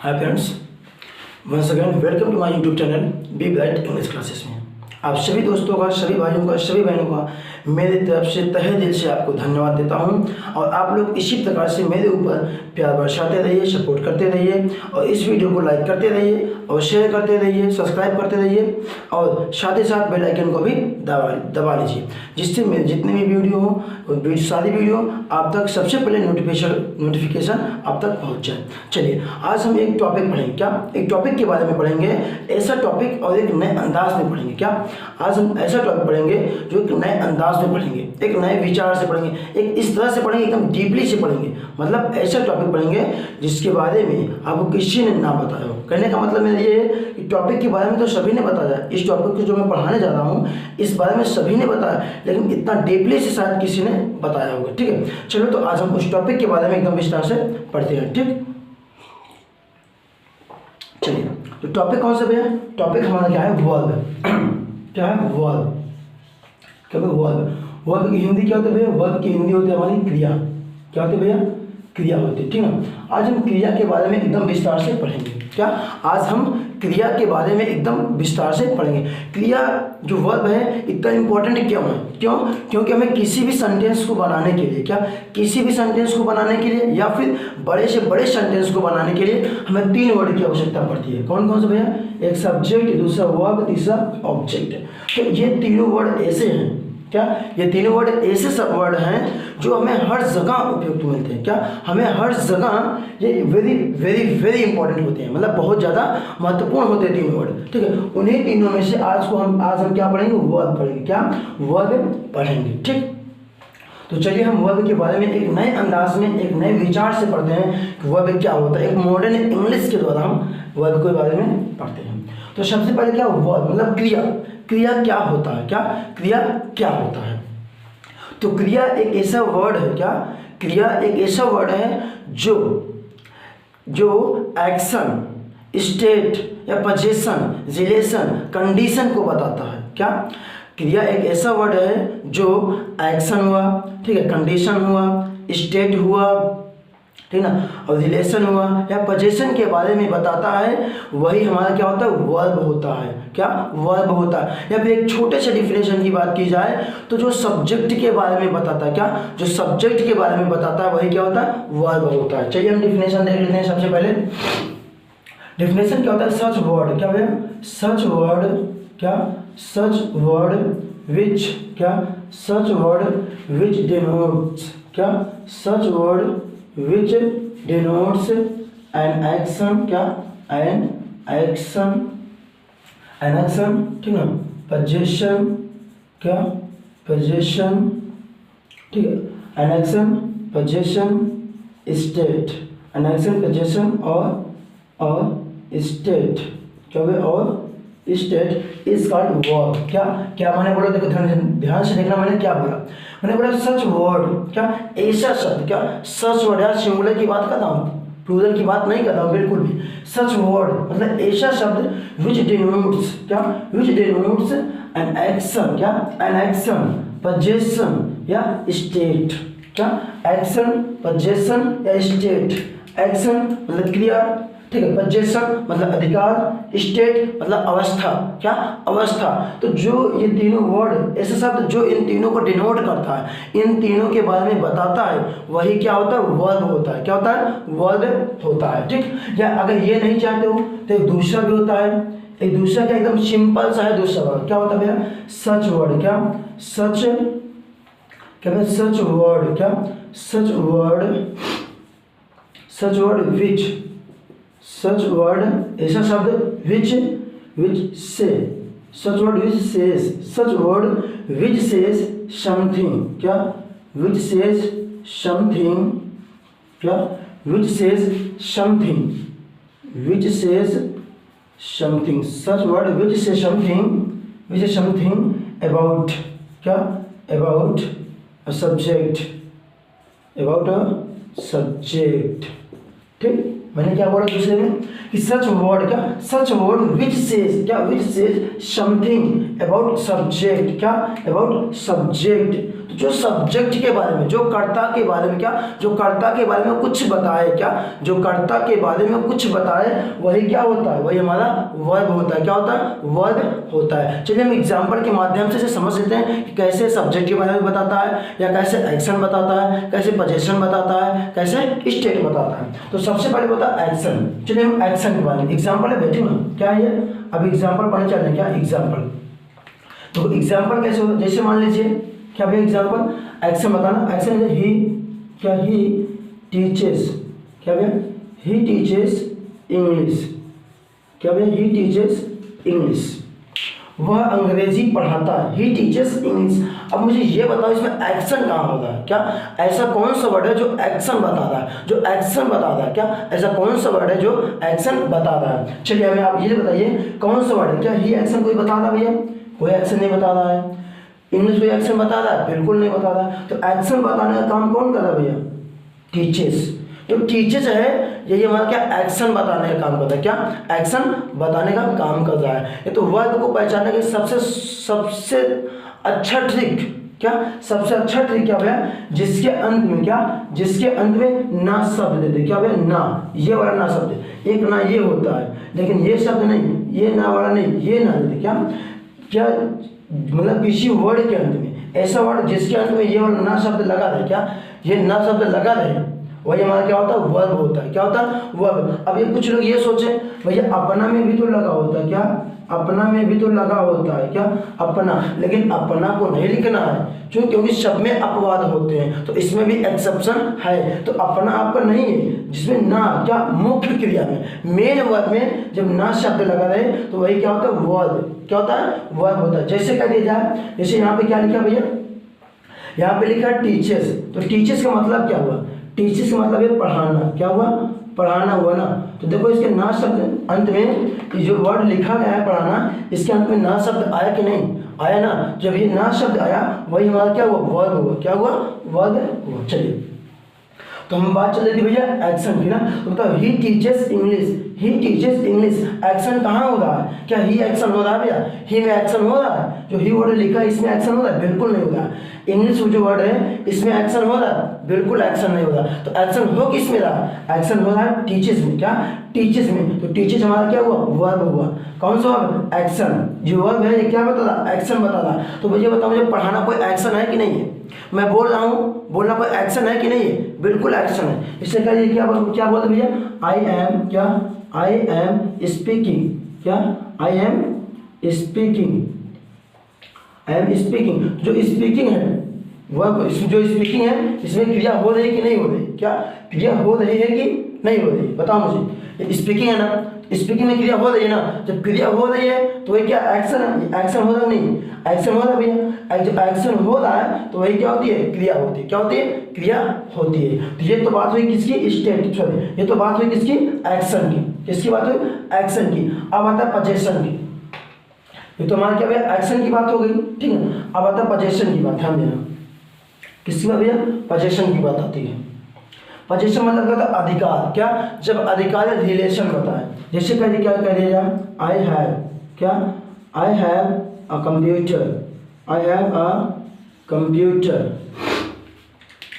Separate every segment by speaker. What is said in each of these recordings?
Speaker 1: Hi friends, once again welcome to my YouTube channel Be Bright English Classes में आप सभी दोस्तों का, सभी भाइयों का, सभी बहनों का मेरी तरफ से तहे दिल से आपको धन्यवाद देता हूं। और आप लोग इसी प्रकार से मेरे ऊपर प्यार बरसाते रहिए, सपोर्ट करते रहिए और इस वीडियो को लाइक करते रहिए और शेयर करते रहिए, सब्सक्राइब करते रहिए और साथ ही साथ बेल आइकन को भी दबा लीजिए, जिससे मेरे जितने भी वीडियो हो सारी वीडियो आप तक सबसे पहले नोटिफिकेशन आप तक पहुँच जाए। चलिए आज हम एक टॉपिक पढ़ेंगे। क्या एक टॉपिक के बारे में पढ़ेंगे, ऐसा टॉपिक और एक नए अंदाज में पढ़ेंगे। क्या आज हम ऐसा टॉपिक पढ़ेंगे जो एक नए अंदाज में पढ़ेंगे, एक नए विचार से पढ़ेंगे, एक इस तरह से पढ़ेंगे, एकदम डीपली से पढ़ेंगे। मतलब ऐसा टॉपिक पढ़ेंगे जिसके बारे में आपको किसी ने ना बताया हो। कहने का मतलब मेरा ये है कि टॉपिक के बारे में तो सभी ने बताया, इस टॉपिक को जो मैं पढ़ाने जा रहा हूँ इस बारे में सभी ने बताया, लेकिन इतना डीपली से शायद किसी ने बताया होगा। ठीक है, चलो तो आज हम उस टॉपिक के बारे में एकदम विस्तार से पढ़ते हैं। ठीक, चलिए तो टॉपिक कौन सा भैया? टॉपिक हमारा क्या है? वर्ब। क्या है? वर्ब। क्या वर्ब? वर्ब की हिंदी क्या होती है भैया? वर्ब की हिंदी होती है हमारी क्रिया। क्या होती है भैया? क्रिया होती है। ठीक है, आज हम क्रिया के बारे में एकदम विस्तार से पढ़ेंगे। क्या आज हम क्रिया के बारे में एकदम विस्तार से पढ़ेंगे। क्रिया जो वर्ब है इतना इंपॉर्टेंट क्यों है? क्योंकि हमें किसी भी सेंटेंस को बनाने के लिए, क्या किसी भी सेंटेंस को बनाने के लिए या फिर बड़े से बड़े सेंटेंस को बनाने के लिए हमें 3 वर्ड की आवश्यकता पड़ती है। कौन कौन से भैया? एक सब्जेक्ट, दूसरा वर्ब, तीसरा ऑब्जेक्ट। तो ये तीनों वर्ड ऐसे हैं। क्या ये तीनों वर्ड ऐसे सब वर्ड हैं जो हमें हर जगह उपयुक्त मिलते हैं। क्या हमें हर जगह ये वेरी वेरी वेरी इंपॉर्टेंट होते हैं, मतलब बहुत ज़्यादा महत्वपूर्ण होते हैं तीनों वर्ड। ठीक है, उन्हीं तीनों में से आज हम क्या पढ़ेंगे? वर्ब पढ़ेंगे। क्या वर्ब पढ़ेंगे। ठीक, तो चलिए हम वर्ब के बारे में एक नए अंदाज में, एक नए विचार से पढ़ते हैं कि वर्ब क्या होता है। एक मॉडर्न इंग्लिश के द्वारा हम वर्ब के बारे में पढ़ते हैं। तो सबसे पहले क्या वर्ब मतलब क्रिया। क्रिया क्या होता है? क्या क्रिया क्या होता है? तो क्रिया एक ऐसा वर्ड है। क्या क्रिया एक ऐसा वर्ड है जो एक्शन, स्टेट या पोजीशन, रिलेशन, कंडीशन को बताता है। क्या क्रिया एक ऐसा वर्ड है जो एक्शन हुआ, ठीक है, कंडीशन हुआ, स्टेट हुआ, ठीक ना, और रिलेशन हुआ या पोजीशन के बारे में बताता है, वही हमारा क्या होता है? वर्ब होता है। क्या वर्ब होता है। या फिर एक छोटे से डिफिनेशन की बात की जाए तो जो सब्जेक्ट के बारे में बताता है, क्या जो सब्जेक्ट के बारे में बताता है वही क्या होता है? वर्ब होता है। चलिए हम डिफिनेशन देख लेते हैं। सबसे पहले डिफिनेशन क्या होता है? सच वर्ड। क्या भैया? Such word. क्या सच वर्ड विच, क्या सच वर्ड विच डिनोट्स, क्या such word which denotes an action, क्या an action, ठीक है, possession, क्या possession, ठीक है, an action, possession, state, an action, possession और state, क्या है? और स्टेट इज कॉल्ड वर्ब। क्या क्या मैंने बोला? देखो ध्यान से देखना, मैंने क्या बोला? मैंने बोला सच वर्ड। क्या ऐसा शब्द। क्या सच वर्ड? यार सिंगुलर की बात करता हूँ, प्लूरल की बात नहीं करता हूँ बिल्कुल भी। सच वर्ड मतलब ऐसा शब्द विच डिनोट्स, क्या विच डिनोट्स एन एक्शन, क्या एन एक्शन, पोजीशन या स्टेट। क्या एक्शन, पोजीशन या स्टेट। एक्शन मतलब क्रिया, ठीक है, पोजीशन मतलब अधिकार, स्टेट मतलब अवस्था। क्या अवस्था। तो जो ये तीनों वर्ड ऐसे शब्द जो इन तीनों को डिनोट करता है, इन तीनों के बारे में बताता है, वही क्या होता है? वर्ब होता है। क्या होता है? वर्ब होता है। ठीक, या अगर ये नहीं चाहते हो तो एक दूसरा भी होता है। एक दूसरा क्या एकदम सिंपल सा है दूसरा वर्ड। क्या होता है भैया? Such word. क्या सच, क्या सच वर्ड, क्या such word, such word which, such word ऐसा शब्द which say, such word which says, such word which says something, क्या विच सेज समथिंग, क्या which says something, which says something, such word which say something about, क्या about a subject, about a subject. ठीक, मैंने क्या बोला दूसरे में कि सच वर्ड, क्या सच वर्ड विच सेज, क्या which says something about subject, क्या अबाउट सब्जेक्ट, तो जो सब्जेक्ट के बारे में, जो कर्ता के बारे में, क्या जो कर्ता के बारे में कुछ बताए, क्या जो कर्ता के बारे में कुछ बताए वही क्या होता है, वही हमारा वर्ब होता है। क्या होता है, वर्ब होता है। चलिए हम एग्जाम्पल के माध्यम से समझ लेते हैं कि कैसे सब्जेक्ट के बारे में बताता है, या कैसे एक्शन बताता है, कैसे पोजीशन बताता है, कैसे स्टेट बताता है। तो सबसे पहले होता है एक्शन। चलिए हम एक्शन के बारे में, एग्जाम्पल है बैठे ना, क्या है अब एग्जाम्पल पढ़ने चल रहे हैं। क्या एग्जाम्पल, तो एग्जाम्पल कैसे होता है, जैसे मान लीजिए क्या भैया एग्जाम्पल एक्शन बताना। एक्शन ही, क्या ही टीचेस, क्या भैया ही टीचेस इंग्लिश, क्या भैया ही टीचेस इंग्लिश, वह अंग्रेजी पढ़ाता है। He teaches English. अब मुझे ये बताओ इसमें एक्शन कहाँ होता है, क्या ऐसा कौन सा वर्ड है जो एक्शन बताता है, जो एक्शन बताता है, क्या ऐसा कौन सा वर्ड है जो एक्शन बताता है। चलिए हमें आप ये बताइए कौन सा वर्ड है। क्या ही एक्शन कोई बता रहा है भैया, कोई एक्शन नहीं बता रहा है। इंग्लिश कोई एक्शन बता रहा है, बिल्कुल नहीं बता रहा है। तो एक्शन बताने का काम कौन कर रहा है भैया, टीचेस। जो टीचेस है यही हमारा क्या एक्शन बताने का काम करता है, क्या एक्शन बताने का काम कर रहा है। ये तो वर्ब को पहचानने के सबसे अच्छा ट्रिक, क्या सबसे अच्छा ट्रिक क्या भैया, जिसके अंत में, क्या जिसके अंत में ना शब्द दे दे। क्या भैया ना, ये वाला ना शब्द, एक ना ये होता है लेकिन ये शब्द नहीं, ये ना वाला नहीं, ये ना दे दे। क्या क्या मतलब किसी वर्ड के अंत में ऐसा वर्ड जिसके अंत में ये वाला ना शब्द लगा रहे, क्या ये ना शब्द लगा रहे, वही हमारा क्या होता है, वर्ब होता है। क्या होता है, वर्ब। अब ये कुछ लोग ये सोचे भैया अपना में भी तो लगा होता है, क्या अपना में भी तो लगा होता है, क्या अपना, लेकिन अपना को नहीं लिखना है क्यों, क्योंकि सब में अपवाद होते हैं, तो इसमें भी एक्सेप्शन है। तो अपना आपका नहीं है, जिसमें ना, क्या मुख्य क्रिया में, मेन वर्ब में जब ना शब्द लगा रहे तो वही क्या होता है, वर्ब। क्या होता है, वर्ब होता है। जैसे कह दिया जाए, जैसे यहाँ पे क्या लिखा भैया, यहाँ पे लिखा टीचर्स। तो टीचर्स का मतलब क्या हुआ, टीचर्स का मतलब है पढ़ाना। क्या हुआ, पढ़ाना हुआ ना। तो देखो इसके ना शब्द अंत में जो वर्ड लिखा गया है पढ़ाना, इसके अंत में ना शब्द आया कि नहीं आया ना। जब ये ना शब्द आया वही हमारा क्या हुआ, वर्ब हुआ। क्या हुआ, वर्ब हुआ। चलिए तो हम बात चल रही थी भैया एक्शन की ना। तो मतलब he teaches English, he teaches English, action कहाँ हो रहा है, क्या ही एक्शन हो रहा है भैया, ही में एक्शन हो रहा है। जो ही वर्ड लिखा है इसमें एक्शन हो रहा है, बिल्कुल नहीं हो रहा है। इंग्लिश जो वर्ड है इसमें एक्शन हो रहा है, बिल्कुल एक्शन नहीं हो रहा। तो एक्शन हो किस में रहा, एक्शन हो रहा है टीचेस में। क्या टीचेस में। तो टीचेस हमारा क्या हुआ, वर्ब हुआ। कौन सा वर्ब, एक्शन। जो वर्ब है ये क्या बता रहा, एक्शन बता रहा। तो भैया बताओ मुझे पढ़ाना कोई एक्शन है कि नहीं है, मैं बोल रहा हूँ, बोलना कोई एक्शन है कि नहीं है, बिल्कुल एक्शन है। इससे कहिए क्या बोलते भैया, आई एम, क्या आई एम स्पीकिंग, क्या I am speaking, I am speaking. जो स्पीकिंग है वह, जो स्पीकिंग है इसमें क्रिया हो रही है कि नहीं हो रही, क्या क्रिया हो रही है कि नहीं हो रही, बताओ मुझे। स्पीकिंग है ना, स्पीकिंग में क्रिया हो रही है ना। जब क्रिया हो रही है तो वही क्या एक्शन है, एक्शन हो रहा नहीं, एक्शन हो रहा भैया। जब एक्शन हो रहा है तो वही क्या होती है, क्रिया होती है। क्या होती है, क्रिया होती है। तो ये तो बात हुई किसकी, स्टेट, सॉरी ये तो बात हुई किसकी, एक्शन की। किसकी बात हुई, एक्शन की। अब आता है पोजीशन की। ये तो हमारा क्या भैया एक्शन की बात हो गई, ठीक है। अब आता है पोजीशन की बात, ध्यान देना। किसकी बात भैया, पोजीशन की बात आती है। पोजीशन मतलब क्या होता है, अधिकार। क्या जब अधिकार रिलेशन बताए, जैसे कह क्या कह दिया जाए, आई हैव, क्या I have a computer, I have a computer.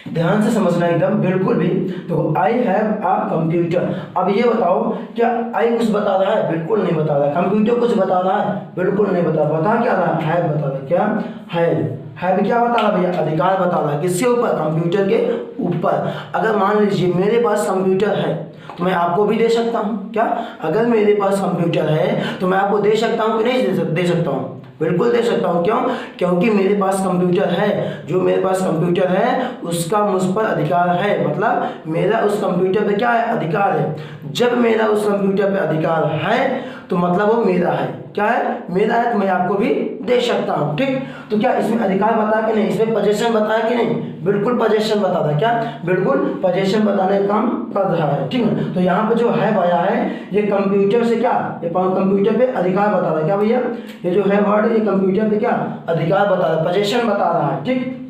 Speaker 1: ध्यान से समझना एकदम, बिल्कुल भी। तो आई हैव अ कंप्यूटर। अब ये बताओ क्या आई कुछ बता रहा है, बिल्कुल नहीं बता रहा। कंप्यूटर कुछ बता रहा है, बिल्कुल नहीं बता क्या रहा है, बता रहा। क्या है भी क्या बता रहा भैया, अधिकार बता रहा है। किसके ऊपर, कंप्यूटर के ऊपर। अगर मान लीजिए मेरे पास कंप्यूटर है तो मैं आपको भी दे सकता हूँ। क्या अगर मेरे पास कंप्यूटर है तो मैं आपको दे सकता हूँ कि नहीं दे सकता हूँ, बिल्कुल दे सकता हूँ। क्यों, क्योंकि मेरे पास कंप्यूटर है। जो मेरे पास कंप्यूटर है उसका मुझ पर अधिकार है, मतलब मेरा उस कंप्यूटर पे क्या है, अधिकार है। जब मेरा उस कंप्यूटर पे अधिकार है तो मतलब वो मेरा है। क्या है, मेरा है, तो मैं आपको भी दे सकता हूँ, ठीक। तो क्या इसमें अधिकार बताया कि नहीं, इसमें पोजीशन बताया कि नहीं, बिल्कुल पोजीशन बता रहा है। क्या बिल्कुल पोजीशन बताने का काम कर रहा है, ठीक है। तो यहाँ पे जो है आया है ये कंप्यूटर से, क्या ये कंप्यूटर पे अधिकार बता रहा है। क्या भैया, ये जो है वर्ड ये कंप्यूटर पे क्या अधिकार बता रहा है, पोजीशन बता रहा है, ठीक।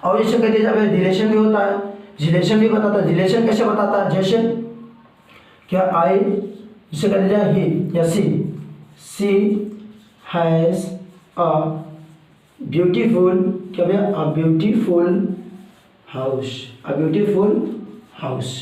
Speaker 1: और जैसे कहते हैं रिलेशन भी होता है, रिलेशन भी बताता है। रिलेशन कैसे बताता है, जैसे क्या आई, जिसे कहते जाए ही या सी हैज़ अ ब्यूटीफुल क्या भैया, a beautiful house, a beautiful house.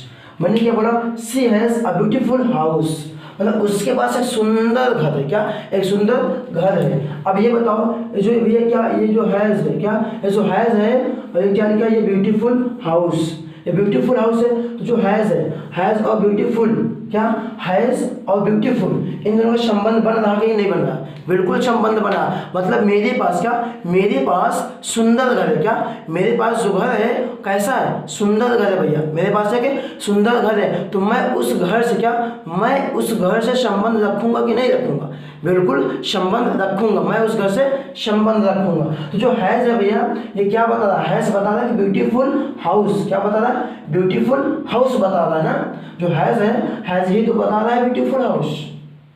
Speaker 1: मैंने क्या बोला, सी हैज़ अ ब्यूटीफुल हाउस, मतलब उसके पास एक सुंदर घर है। क्या, एक सुंदर घर है। अब ये बताओ, जो ये क्या, ये जो हैज़ है, क्या ये जो हैज़ है, और ये क्या लिखा है, ये ब्यूटीफुल हाउस, ये ब्यूटीफुल हाउस है। तो जो हैज़ है, हैज़ और ब्यूटीफुल, क्या हैज़ और ब्यूटीफुल, इन दोनों का संबंध बन रहा कि नहीं बन रहा, बिल्कुल संबंध बना। मतलब मेरे पास क्या, मेरे पास सुंदर घर है। क्या, मेरे पास जो घर है कैसा है, सुंदर घर है भैया, मेरे पास है कि सुंदर घर है। तो मैं उस घर से क्या, मैं उस घर से संबंध रखूंगा कि नहीं रखूंगा, बिल्कुल संबंध रखूंगा, मैं उस घर से संबंध रखूंगा। तो जो हैज़ है भैया, ये क्या बता रहा है, हैज़ बता रहा है कि ब्यूटीफुल हाउस, क्या बता रहा है, ब्यूटीफुल हाउस बता रहा है ना। जो हैज़ है, हैज़ ही तो बता रहा है ब्यूटीफुल हाउस,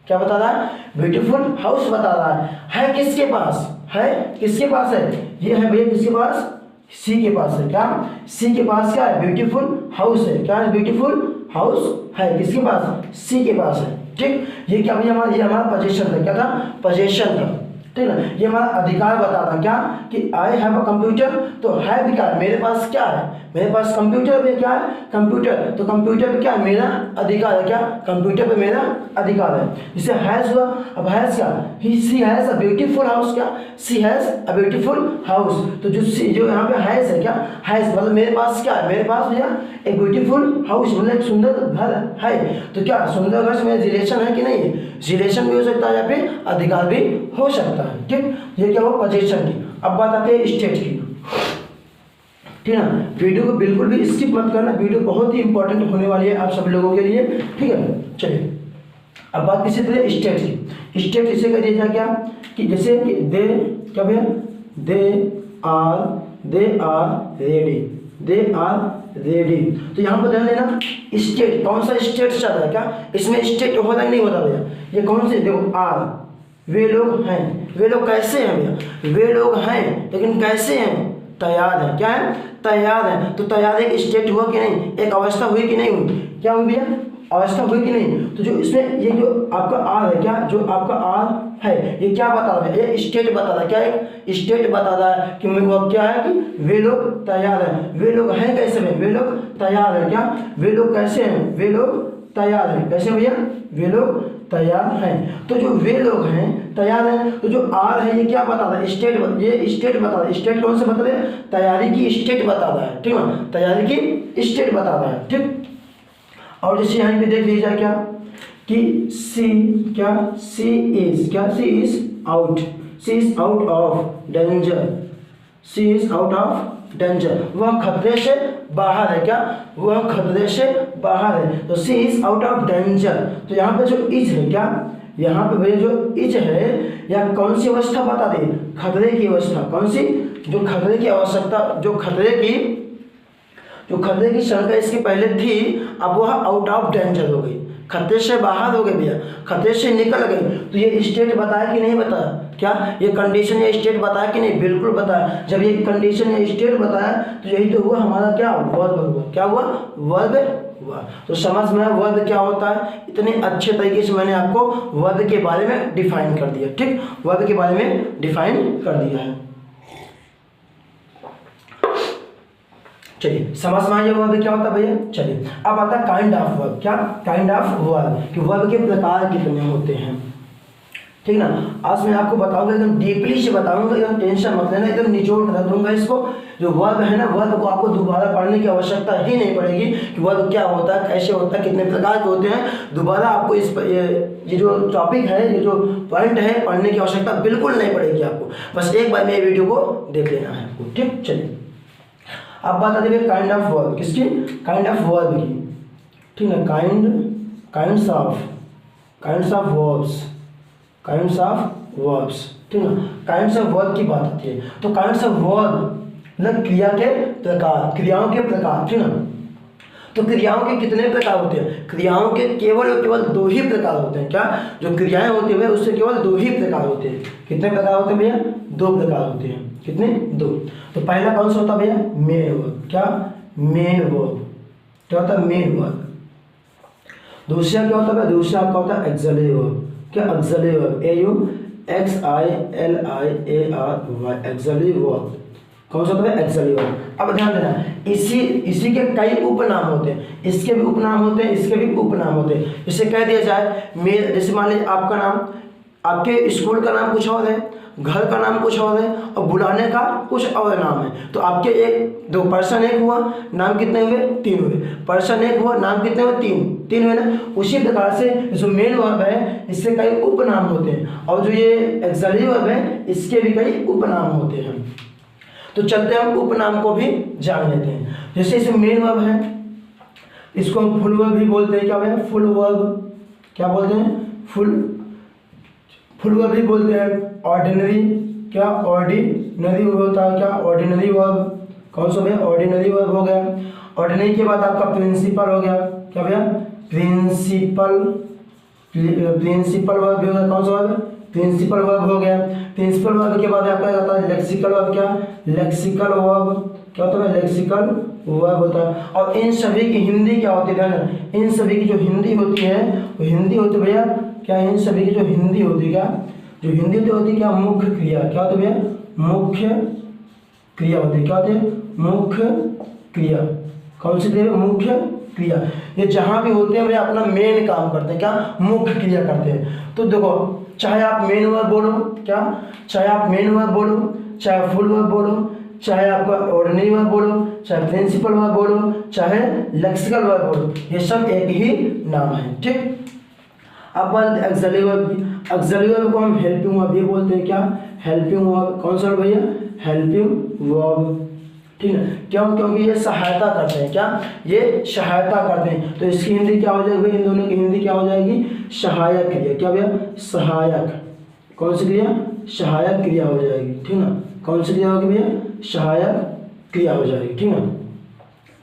Speaker 1: क्या बता रहा है, ब्यूटीफुल हाउस बता रहा है किसके पास है, किसके पास है, ये है भैया किसके पास, सी के पास है। क्या, सी के पास क्या है, ब्यूटीफुल हाउस है। क्या है, ब्यूटीफुल हाउस है किसके पास, सी के पास है। ठीक, ये क्या भैया हमारा, ये हमारा पोजीशन था, क्या था, पोजीशन था। ठीक है, ये हमारा अधिकार बताता क्या कि आई हैव अ कंप्यूटर। तो है भी क्या, मेरे पास क्या है, मेरे पास कंप्यूटर पे, क्या है, कंप्यूटर। तो कंप्यूटर पे क्या है, मेरा अधिकार है। क्या, कंप्यूटर पे मेरा अधिकार है। जिसे हैज़ हुआ, अब हैज़ क्या, ही सी हैज़ अ ब्यूटीफुल हाउस। क्या, सी हैज़ अ ब्यूटीफुल हाउस। तो जो सी, जो यहाँ पे हैज़ है, क्या हैज़ मतलब मेरे पास क्या है, मेरे पास भैया एक ब्यूटीफुल हाउस, मतलब एक सुंदर घर है। तो क्या सुंदर घर से मेरा रिलेशन है कि नहीं है, रिलेशन भी हो सकता है या फिर अधिकार भी हो सकता है। ठीक, ये क्या हुआ पोजीशन की। अब बात आती है स्टेट की। ठीक है ना, वीडियो को बिल्कुल भी स्किप मत करना, वीडियो बहुत ही इंपॉर्टेंट होने वाली है आप सब लोगों के लिए। ठीक है, चलिए अब बात किसी तरह स्टेट की। स्टेट इसे कह दिया जाए क्या, कि जैसे कि दे, क्या भैया, they are ready, they are ready. तो यहाँ पर ध्यान देना, स्टेट कौन सा स्टेट चल रहा है, क्या इसमें स्टेट होता नहीं होता भैया, ये कौन से, देखो आर, वे लोग हैं, वे लोग कैसे हैं भैया, वे लोग हैं लेकिन कैसे हैं, तैयार है। क्या है, तैयार है। तो तैयार एक स्टेट हुआ कि नहीं, एक अवस्था हुई कि नहीं हुई, क्या हुई भैया, अवस्था हुई कि नहीं। तो जो इसमें ये जो आपका आर है, क्या जो आपका आर है, ये क्या बता रहा है, ये स्टेट बता रहा है। क्या एक स्टेट बता रहा है कि वो क्या है, कि वे लोग तैयार हैं। वे लोग हैं कैसे में, वे लोग तैयार है। क्या, वे लोग कैसे हैं, वे लोग तैयार हैं। कैसे भैया, वे लोग तैयार हैं। तो जो वे लोग हैं तैयार हैं, तो जो आर है ये क्या बता रहा है, स्टेट, ये स्टेट बता रहा है। स्टेट कौन से बता रहे हैं, तैयारी की स्टेट बता रहा है। ठीक है, तैयारी की स्टेट बता रहा है। ठीक, और जैसे यहाँ पे देख लीजिए क्या, कि सी, क्या सी इज, क्या she is out, she is out of danger, she is out of danger, वह खतरे से बाहर है। क्या, वह खतरे से बाहर है। तो सी इज आउट ऑफ डेंजर। तो यहाँ पे जो इज है, क्या यहाँ पे भैया जो इज है, या कौन सी अवस्था बता दी, खतरे की अवस्था। कौन सी, जो खतरे की आवश्यकता, जो खतरे की शंका इसकी पहले थी, अब वह आउट ऑफ डेंजर हो गई, खतरे से बाहर हो गए भैया, खतरे से निकल गए। तो ये स्टेट बताया कि नहीं बताया, क्या ये कंडीशन या स्टेट बताया कि नहीं, बिल्कुल बताया। जब ये कंडीशन या स्टेट बताया तो यही तो हुआ हमारा, क्या वर्ब हुआ, क्या हुआ, वर्ब हुआ। तो समझ में वर्ब क्या होता है, इतने अच्छे तरीके से मैंने आपको वर्ब के बारे में डिफाइन कर दिया। ठीक, वर्ब के बारे में डिफाइन कर दिया है। चलिए समझ में आइए वर्ब क्या होता है भैया। चलिए अब आता है काइंड ऑफ वर्ब। क्या, काइंड ऑफ वर्ब, कि वर्ब के प्रकार कितने होते हैं। ठीक ना, आज मैं आपको बताऊंगा, एकदम डीपली से बताऊंगा, एकदम टेंशन मत लेना, एकदम निचोड़ कर दूंगा इसको। जो वर्ब है ना, वर्ब को आपको दोबारा पढ़ने की आवश्यकता ही नहीं पड़ेगी कि वर्ब क्या होता है, कैसे होता है, कितने प्रकार के होते हैं। दोबारा आपको इस ये जो टॉपिक है, ये जो पॉइंट है, पढ़ने की आवश्यकता बिल्कुल नहीं पड़ेगी आपको। बस एक बार मेरे वीडियो को देख लेना है आपको। ठीक, चलिए अब बात आती है काइंड ऑफ वर्ब, किसकी, काइंड ऑफ वर्ब की। ठीक है, kinds of verbs, kinds of verbs. ठीक है, काइंड्स ऑफ वर्ब की बात आती है। तो काइंड्स ऑफ वर्ब मतलब क्रिया के प्रकार, क्रियाओं के प्रकार। ठीक है, तो क्रियाओं के कितने प्रकार होते हैं, क्रियाओं के केवल और केवल दो ही प्रकार होते हैं। क्या, जो क्रियाएं होती है उससे केवल दो ही प्रकार होते हैं। कितने प्रकार होते हैं भैया, दो प्रकार होते हैं। कितने, दो। तो पहला कौन सा होता है भैया, मेन वर्ब। क्या, मेन वर्ब, क्या होता है, मेन वर्ब। दूसरा क्या होता है, दूसरा आपका होता है एक्सली वर्ब। क्या, axially verb, AUXILIARY, axially verb, कौन सा होता है? Axially verb. अब ध्यान देना, इसी के कई उपनाम होते हैं, इसके भी उपनाम होते हैं, इसके भी उपनाम होते हैं। जैसे कह दिया जाए मेरे, जैसे मान लीजिए आपका नाम, आपके स्कूल का नाम कुछ और है, घर का नाम कुछ और है, और बुलाने का कुछ और नाम है। तो आपके एक दो पर्सन एक हुआ, नाम कितने हुए? 3 हुए। पर्सन एक हुआ, नाम कितने हुए? 3 हुए ना। उसी प्रकार से जो मेन वर्ब है इससे कई उपनाम होते हैं, और जो ये एक्सली वर्ब है इसके भी कई उपनाम होते हैं। तो चलते हम उपनाम को भी जान लेते हैं। जैसे इसमें मेन वर्ब है, इसको हम फुल वर्ब भी बोलते हैं। क्या भैया? Full verb. क्या बोलते हैं? फुल वर्ब भी बोलते हैं। ऑर्डिनरी, क्या ऑर्डिनरी होता है? क्या ऑर्डिनरी वर्ब। कौन सा भैया? ऑर्डिनरी वर्ब हो गया। ऑर्डिनरी के बाद आपका प्रिंसिपल हो गया। क्या भैया? प्रिंसिपल वर्ब भी हो गया। कौन सा वर्ब? प्रिंसिपल वर्ब हो गया। प्रिंसिपल वर्ब के बाद आपका आता है लेक्सिकल वर्ब। क्या? Lexical verb. क्या होता है? लेक्सिकल वर्ब होता है। और इन सभी की हिंदी क्या होती है? इन सभी की जो हिंदी होती है वो हिंदी होती है भैया, क्या? इन सभी की जो हिंदी होती है, क्या जो हिंदी होती है, क्या? मुख्य क्रिया। क्या होती है भैया? मुख्य क्रिया होती है। क्या होती है? मुख्य क्रिया। कौन सी क्रिया? मुख्य क्रिया। ये जहाँ भी होते हैं वे अपना मेन काम करते हैं। क्या? मुख्य क्रिया करते हैं। तो देखो, चाहे आप मेन वर्ब बोलो, क्या? चाहे आप मेन वर्ब बोलो, चाहे फुल वर्ब बोलो, चाहे आपका ऑर्डिनरी वर्ब बोलो, चाहे प्रिंसिपल वर्ब बोलो, चाहे लेक्सिकल वर्ब बोलो, ये सब एक ही नाम है। ठीक। अब बात एक्सली वर्ब की। एक्सली वर्ब को हम हेल्पिंग वर्ब भी बोलते हैं। क्या? Helping verb. कौन सा भैया? Helping verb. ठीक है। क्यों? क्योंकि ये सहायता करते हैं। क्या? ये सहायता करते हैं। तो इसकी हिंदी क्या हो जाएगी? इन दोनों की हिंदी क्या हो जाएगी? सहायक क्रिया। क्या भैया? सहायक। कौन सी क्रिया? सहायक क्रिया हो जाएगी। ठीक ना। कौन सी क्रिया होगी भैया? सहायक क्रिया हो जाएगी। ठीक है।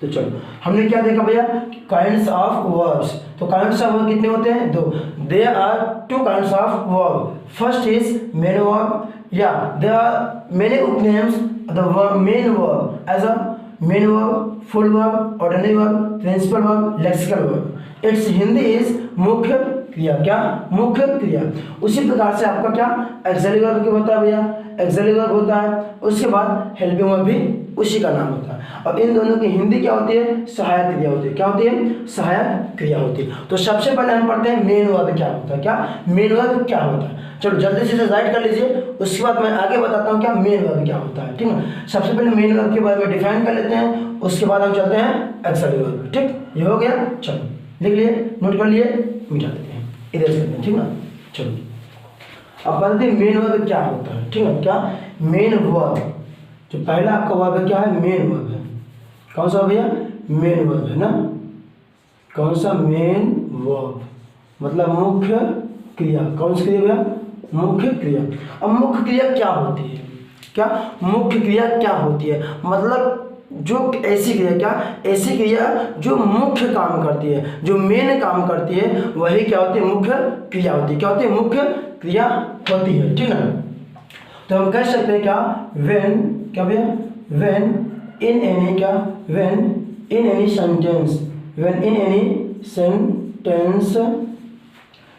Speaker 1: तो चलो, हमने क्या देखा भैया? Kinds of verbs. तो काइंड्स ऑफ वर्ब कितने होते हैं? 2। There are 2 kinds of verb. First is main verb, या देयर आर मेनी उपनेम्स the main verb as a main verb, full verb, ordinary verb, principal verb, lexical verb. It's Hindi is मुख्य क्रिया। क्या? मुख्य क्रिया। उसी प्रकार से आपका क्या? एक्सली वर्ब क्या होता है भैया? एक्सली वर्ब होता है। उसके बाद हेल्पिंग वर्ब भी उसी का नाम होता है। और इन दोनों की हिंदी क्या होती है? सहायक क्रिया होती है। क्या होती है? सहायक क्रिया होती है। तो सबसे पहले हम पढ़ते हैं मेन वर्ब क्या होता है। क्या? मेन वर्ब क्या होता है? चलो जल्दी से राइट कर लीजिए, उसके बाद मैं आगे बताता हूँ क्या मेन वर्ब क्या होता है। ठीक है। सबसे पहले मेन वर्ब के बारे में डिफाइन कर लेते हैं, उसके बाद हम चलते हैं एक्सली वर्ब। ठीक, ये हो गया। चलो लिख लिए, नोट कर लिए, मिटा देते हैं, इधर से करते हैं। ठीक ना। चलो अब बताते हैं मेन वर्ब क्या होता है। ठीक है। क्या? मेन वर्ब, जो पहला आपका वर्ब है क्या है? मेन वर्ब है। कौन सा भैया? मेन वर्ब है ना। कौन सा? मेन वर्ब मतलब मुख्य क्रिया। कौन सी क्रिया भैया? मुख्य क्रिया। अब मुख्य क्रिया क्या होती है? क्या मुख्य क्रिया क्या होती है? मतलब जो ऐसी क्रिया, क्या ऐसी क्रिया जो मुख्य काम करती है, जो मेन काम करती है, वही क्या होती है? मुख्य क्रिया होती है। क्या होती है? मुख्य क्रिया होती है। ठीक है। तो हम कह सकते हैं क्या? व्हेन, क्या भैया? व्हेन इन एनी, क्या? When in any sentence, when in any sentence,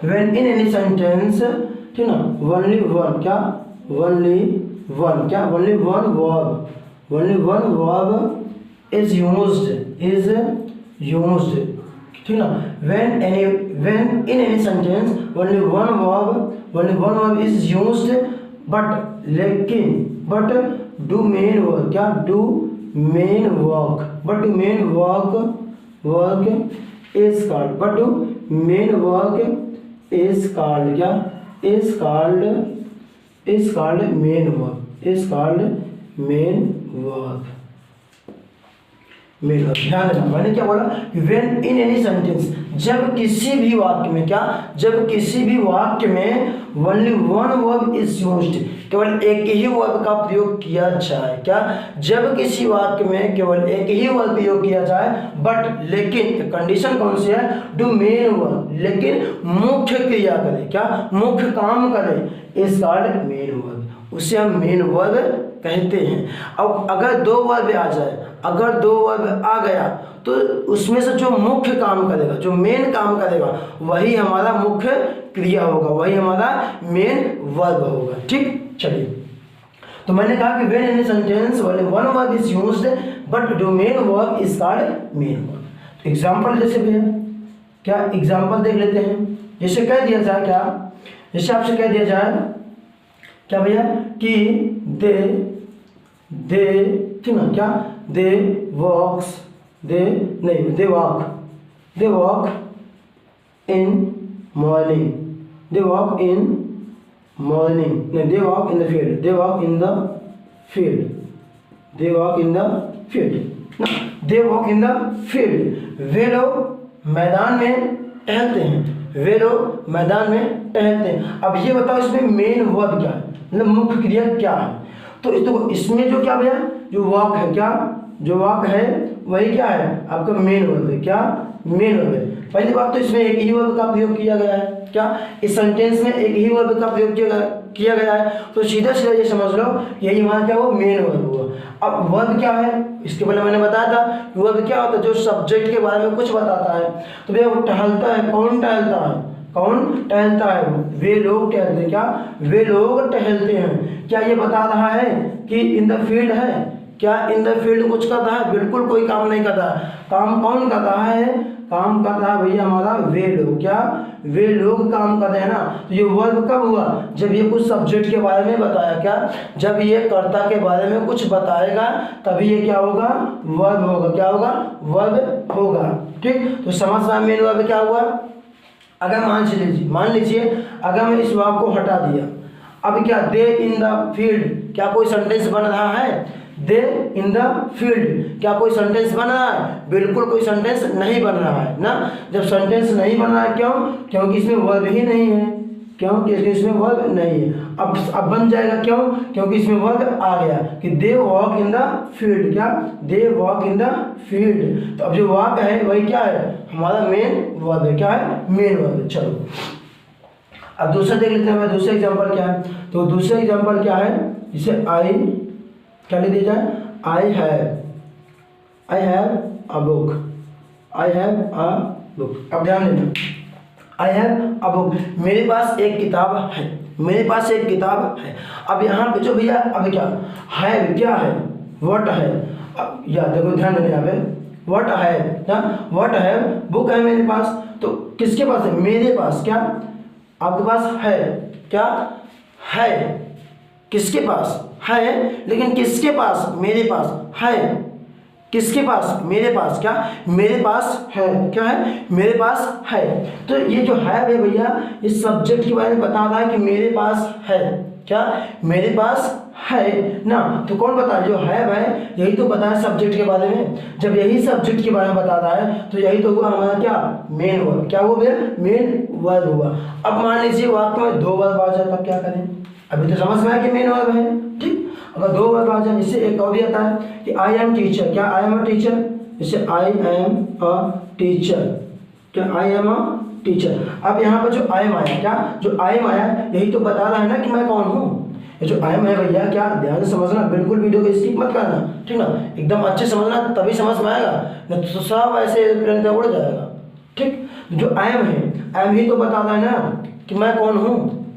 Speaker 1: when in any sentence, ठीक ना, ओनली वन, क्या? ओनली वन, क्या? Only one verb, only one verb is used, ठीक ना। When in any sentence only one verb is used, but लेकिन, but do main work, क्या? Do main work, but do main work is called, but do main work is called, क्या? Is called main work, is called main work. ध्यान देना, मैंने क्या बोला? When in any sentence, जब किसी भी वाक्य में, क्या? जब किसी भी वाक्य में only one verb is used, केवल एक ही वर्ब का प्रयोग किया जाए, क्या? जब किसी वाक्य में केवल एक ही वर्ब प्रयोग किया जाए, बट लेकिन कंडीशन कौन सी है? डू मेन वर्ब, लेकिन मुख्य क्रिया करे, क्या? मुख्य काम करे, इज कॉल्ड मेन वर्ब, उसे हम मेन वर्ब कहते हैं। अब अगर दो वर्ब आ जाए, अगर दो वर्ब आ गया तो उसमें से जो मुख्य काम करेगा, जो मेन काम करेगा, वही हमारा मुख्य क्रिया होगा, वही हमारा मेन वर्ब होगा। ठीक, चलिए तो मैंने कहा कि when in sentence one verb is used but domain verb is called main verb. Example जैसे भैया क्या एग्जांपल देख लेते हैं। जैसे कह दिया जाए क्या, जैसे आपसे कह दिया जाए क्या भैया कि दे ठीक ना, क्या they walks they walk in morning, they walk in morning, नहीं they walk in the field, they walk in the field, they walk in the field, they walk in the field. वे लोग मैदान में टहलते हैं, वे लोग मैदान में टहलते हैं। अब ये बताओ इसमें मेन वर्ब क्या है, मतलब मुख्य क्रिया क्या है। तो इसमें जो क्या भैया जो वॉक है, क्या जो वॉक है वही क्या है आपका मेन वर्ब है, क्या मेन वर्ब है। पहली बात तो इसमें एक ही वर्ब का प्रयोग किया गया है, क्या इस सेंटेंस में एक ही वर्ब का प्रयोग किया गया है। तो सीधा सीधा ये समझ लो यही हमारा क्या हुआ मेन वर्ब हुआ। अब वर्ब क्या है, इसके पहले मैंने बताया था वर्ब क्या होता है, जो सब्जेक्ट के बारे में कुछ बताता है। तो भैया वो टहलता है, कौन टहलता है, कौन टहलता है, वे लोग टहलते हैं, क्या वे लोग टहलते हैं। क्या ये बता रहा है कि इन द फील्ड है, क्या इन द फील्ड कुछ कर रहा है, बिल्कुल कोई काम नहीं कर रहा है। काम कौन कर रहा है, काम कर रहा है भैया हमारा वे लोग, क्या वे लोग काम कर रहे हैं ना। तो ये वर्ब कब हुआ, जब ये कुछ सब्जेक्ट के बारे में बताया, क्या जब ये कर्ता के बारे में कुछ बताएगा तभी ये क्या होगा वर्ब होगा, क्या होगा वर्ब होगा। ठीक, तो समझ रहा मेन वर्ब क्या हुआ। अगर मान लीजिए अगर मैं इस वर्ब को हटा दिया, अब क्या दे इन द फील्ड, क्या कोई सेंटेंस बन रहा है, दे इन द फील्ड क्या कोई सेंटेंस बन रहा है, बिल्कुल कोई सेंटेंस नहीं बन रहा है ना। जब सेंटेंस नहीं बन रहा है क्यों, क्योंकि इसमें वर्ब ही नहीं है, क्योंकि इसमें वर्ब नहीं है। अब बन जाएगा क्यों, क्योंकि इसमें वर्ब आ गया कि they walk in the field, क्या they walk in the field. तो अब जो वॉक है वही क्या है हमारा मेन वर्ब है, क्या है मेन वर्ब। चलो अब दूसरा देख लेते हैं, दूसरा एग्जांपल क्या है। तो दूसरा एग्जांपल क्या है, जिसे आई क्या ले दिया जाए, I have a book, I have a book. अब ध्यान देना, आई हैव अ बुक, मेरे पास एक किताब है, मेरे पास एक किताब है। अब यहाँ पे जो भैया अब क्या है, क्या है व्हाट है, अब या देखो ध्यान देना यहाँ पे व्हाट है ना, व्हाट है बुक है मेरे पास। तो किसके पास है, मेरे पास, क्या आपके पास है, क्या है किसके पास है, लेकिन किसके पास मेरे पास है, किसके पास मेरे पास, क्या मेरे पास है, क्या है मेरे पास है। तो ये जो है भैया इस सब्जेक्ट के बारे में बता रहा है कि मेरे पास है, क्या मेरे पास है ना। तो कौन बता जो है भाई यही तो बताया सब्जेक्ट के बारे में। जब यही सब्जेक्ट के बारे में बता रहा है तो यही तो हुआ हमारा क्या मेन वर्ब, क्या हुआ भैया मेन वर्ब हुआ। अब मान लीजिए वाक्य में दो वर्ब आ जाए तब क्या करें, अभी तो समझ में आया कि मेन वर्ब है। ठीक, अगर दो वर्ब आ जाए, इससे एक और भी आता है कि आई एम टीचर, क्या आई एम अ टीचर, जैसे आई एम अ टीचर, क्या आई एम अ टीचर। अब यहाँ पर जो आई एम आया, क्या जो आई एम आया यही तो बता रहा है ना कि मैं कौन हूँ। ये जो आई एम है भैया क्या ध्यान से समझना, बिल्कुल वीडियो को स्किप मत करना, ठीक ना, एकदम अच्छे समझना तभी समझ में आएगा, नहीं तो सब ऐसे प्लेन पे उड़ जाएगा। ठीक, जो आई एम है, आई एम ही तो बता रहा है ना कि मैं कौन हूँ,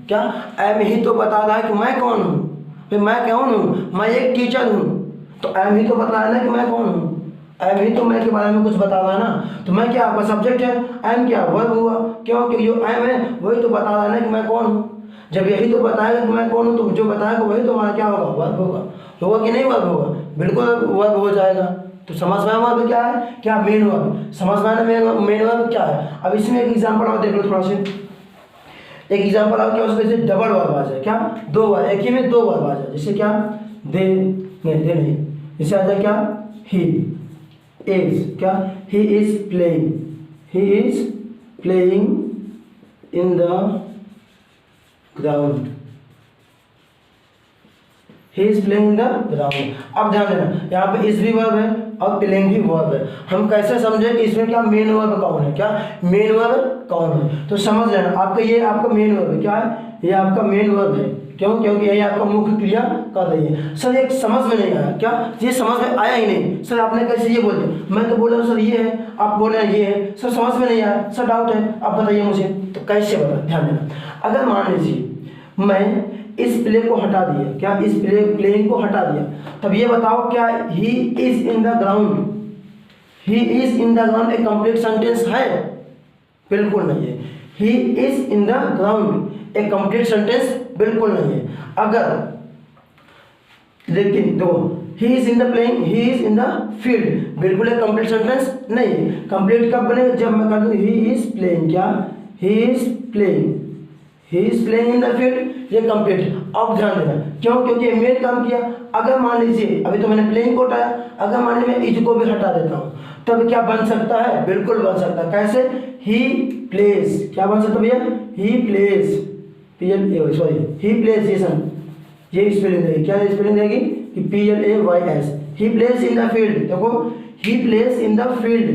Speaker 1: क्या आई एम ही तो बता रहा है कि मैं कौन हूँ, फिर मैं कौन हूँ, मैं एक टीचर हूँ। तो आई एम ही तो बता रहा है ना कि मैं कौन हूँ, आई एम ही तो मैं के बारे में कुछ बता रहा है ना। तो मैं क्या आपका सब्जेक्ट है, आई एम क्या वर्ब हुआ, क्यों क्योंकि जो आई एम है वही तो बता रहा है ना कि मैं कौन हूँ। जब यही तो बताएगा कि मैं कौन हूँ तो जो बताएगा वही तो हमारा क्या होगा वर्ब होगा, होगा कि नहीं वर्ब होगा, बिल्कुल वर्ब हो जाएगा। तो समझ में वर्ब क्या है, क्या मेन वर्ब, समझ में आना मेन वर्ब क्या है। अब इसमें एक एग्जांपल और देख लो थोड़ा सा, एक एग्जांपल और क्या हो सकता है, डबल वर्ब आ जाए, क्या दो वर्ब, एक ही में दो वर्ब आ जाए, जैसे क्या दे नहीं, जैसे आ जाए क्या ही इज, क्या ही is playing, he is playing in the ground, he is playing in the ground. अब ध्यान देना यहाँ पे इज भी वर्ब है और प्लेइंग भी वर्ब है। हम कैसे समझे कि इसमें क्या मेन वर्ब कौन है, क्या मेन वर्ब कौन है। तो समझ लेना आपका ये आपका मेन वर्ब है, क्या है ये आपका मेन वर्ब है, क्यों क्योंकि यही आपका मुख्य क्रिया कर रही है। सर एक समझ में नहीं आया, क्या ये समझ में आया ही नहीं सर, आपने कैसे ये बोल दिया, मैं तो बोल रहा हूँ सर ये है, आप बोल रहे हैं ये है, सर समझ में नहीं आया सर, डाउट है, आप बताइए मुझे। तो कैसे बता, ध्यान देना, अगर मान लीजिए मैं इस प्ले को हटा दिया, क्या इस प्लेइंग को हटा दिया, तब ये बताओ क्या he is in the ground, he is in the ground एक कंप्लीट सेंटेंस है? बिल्कुल नहीं है। He is in the ground एक कंप्लीट सेंटेंस बिल्कुल नहीं है। अगर लेकिन दो he is in the playing, he is in the field बिल्कुल एक कंप्लीट सेंटेंस नहीं है। कंप्लीट कब बने? जब मैं कह दूं ही इज प्लेइंग, क्या ही is playing, he is playing in the field, ये कंप्लीट। अब ध्यान देना, क्यों? क्योंकि मेन काम किया। अगर मान लीजिए अभी तो मैंने प्लेइंग को हटाया, अगर मान लीजिए मैं इज को भी हटा देता हूँ तब क्या बन सकता है? बिल्कुल बन सकता है। कैसे? ही प्लेस, क्या बन सकता है भैया? He plays, sorry he plays, ये स्पेलिंग रहेगी, क्या स्पेलिंग रहेगी कि PLAYS, he plays in the field. देखो he plays in the field,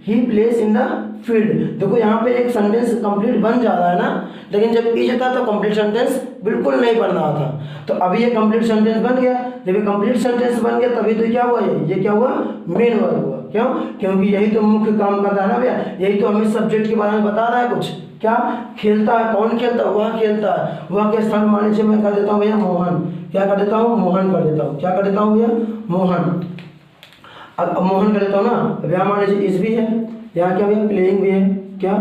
Speaker 1: he plays in the field. देखो यहाँ पे एक सेंटेंस कंप्लीट बन जा रहा है ना, लेकिन जब इज था तो कंप्लीट सेंटेंस बिल्कुल नहीं बन रहा था। तो अभी ये कंप्लीट सेंटेंस बन गया। जब ये कंप्लीट सेंटेंस बन गया तभी तो क्या हुआ, ये क्या हुआ? मेन वर्ब हुआ। क्यों? क्योंकि यही तो मुख्य काम करता है ना भैया, यही तो हमें सब्जेक्ट के बारे में बता रहा है कुछ। क्या खेलता है? कौन खेलता है? वह खेलता है। वह के स्थान मान लीजिए मैं कर देता हूँ भैया मोहन, क्या कर देता हूँ? मोहन कर देता हूँ। क्या कर देता हूँ भैया? मोहन। अब मोहन कर देता हूँ ना, अब यहाँ मान लीजिए इस भी है, यहाँ क्या भैया? प्लेइंग भी है, क्या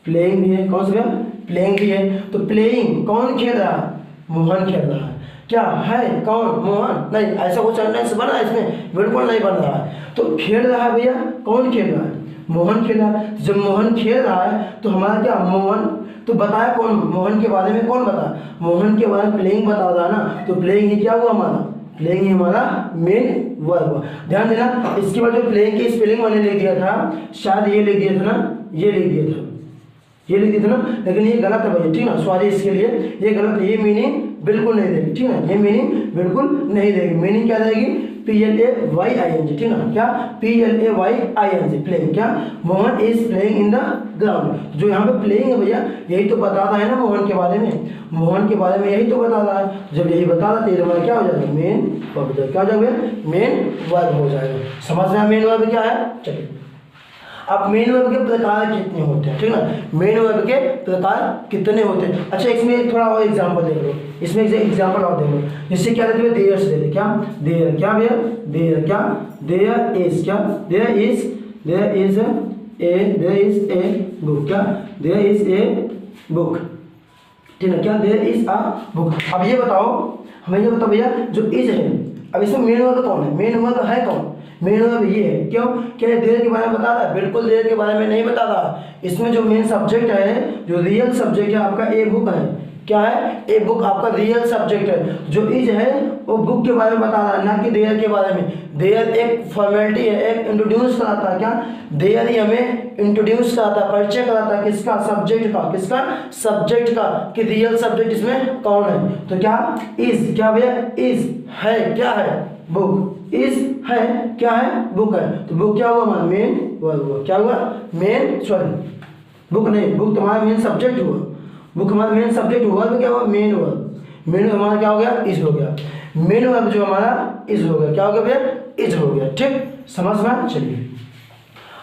Speaker 1: प्लेइंग भी है, कौन सा भैया? प्लेइंग भी है। तो प्लेइंग कौन खेल रहा है? मोहन खेल रहा है। क्या है? कौन? मोहन। नहीं, ऐसा कुछ सेंटेंस बना है इसमें? बिल्कुल नहीं बन रहा है। तो खेल रहा है भैया, कौन खेल रहा है? मोहन खेल रहा है। जब मोहन खेल रहा है तो हमारा क्या? मोहन तो बताया कौन? मोहन के बारे में कौन बताया? मोहन के बारे में प्लेइंग बता रहा है ना, तो प्लेइंग ही क्या हुआ हमारा? प्लेइंग ही हमारा मेन वर्ब हुआ। ध्यान देना, इसके बाद जो प्लेइंग की स्पेलिंग मैंने लिख दिया था, शायद ये लिख दिया था ना, ये लिख दिया था, ये लिख दिया था ना, लेकिन ये गलत है भैया, ठीक ना, सॉरी इसके लिए, ये गलत है, ये मीनिंग बिल्कुल नहीं देगी, ठीक है, ये मीनिंग बिल्कुल नहीं देगी। मीनिंग क्या रहेगी? PLAYING, ठीक है, क्या PLAYING, प्लेइंग। क्या? Mohan is playing in the ground. जो यहाँ पे प्लेइंग है भैया, यही तो बता रहा है ना मोहन के बारे में, मोहन के बारे में यही तो बता रहा है। जब यही बता रहा है तो हमारा क्या हो जाएगा? Main verb. क्या हो जाएगा? मेन वर्ब हो जाएगा। समझ रहे हैं मेन वर्ब क्या है? चलिए, अब मेन वर्ब के प्रकार कितने होते हैं, ठीक ना, मेन वर्ब के प्रकार कितने होते हैं। अच्छा, इसमें थोड़ा और एग्जांपल देख लो, इसमें एग्जांपल और देख लो। जिससे क्या देते हैं? देयर से दे दे, क्या देयर, क्या भैया? देयर, क्या देयर इज, क्या देयर इज ए बुक, क्या देयर इज ए बुक, ठीक है, क्या देयर इज अ बुक। अब ये बताओ, हमें ये बताओ भैया, जो इज है, अब इसमें मेन वर्ब कौन है? मेन वर्ब है कौन? मेन वर्ब ये है। क्यों? क्या देयर के बारे में बता रहा है? बिल्कुल देयर के बारे में नहीं बता रहा। इसमें जो मेन सब्जेक्ट है, जो रियल सब्जेक्ट है आपका, ए बुक है। क्या है? ए बुक आपका रियल सब्जेक्ट है। जो इज है वो बुक के बारे में बता रहा है, ना कि देयर के बारे में। देयर एक फॉर्मेलिटी है, एक इंट्रोड्यूस कराता है। क्या देयर ही हमें इंट्रोड्यूस कराता है, परिचय कराता है, किसका? सब्जेक्ट का। किसका? सब्जेक्ट का, कि रियल सब्जेक्ट इसमें कौन है। तो क्या इज, क्या भैया? इज है, क्या है? बुक। इज है, क्या है? बुक है। तो बुक क्या हुआ हमारा? मेन वर्ब हुआ। क्या हुआ? मेन, सॉरी बुक नहीं, बुक तुम्हारा मेन सब्जेक्ट हुआ, बुक हमारा मेन सब्जेक्ट हुआ, तो क्या हुआ? Main verb. मेन वर्ब हमारा क्या हो गया? इज हो गया। मेन वर्ब जो हमारा इज हो गया, क्या हो गया भैया? इज हो गया। ठीक, समझ में? चलिए,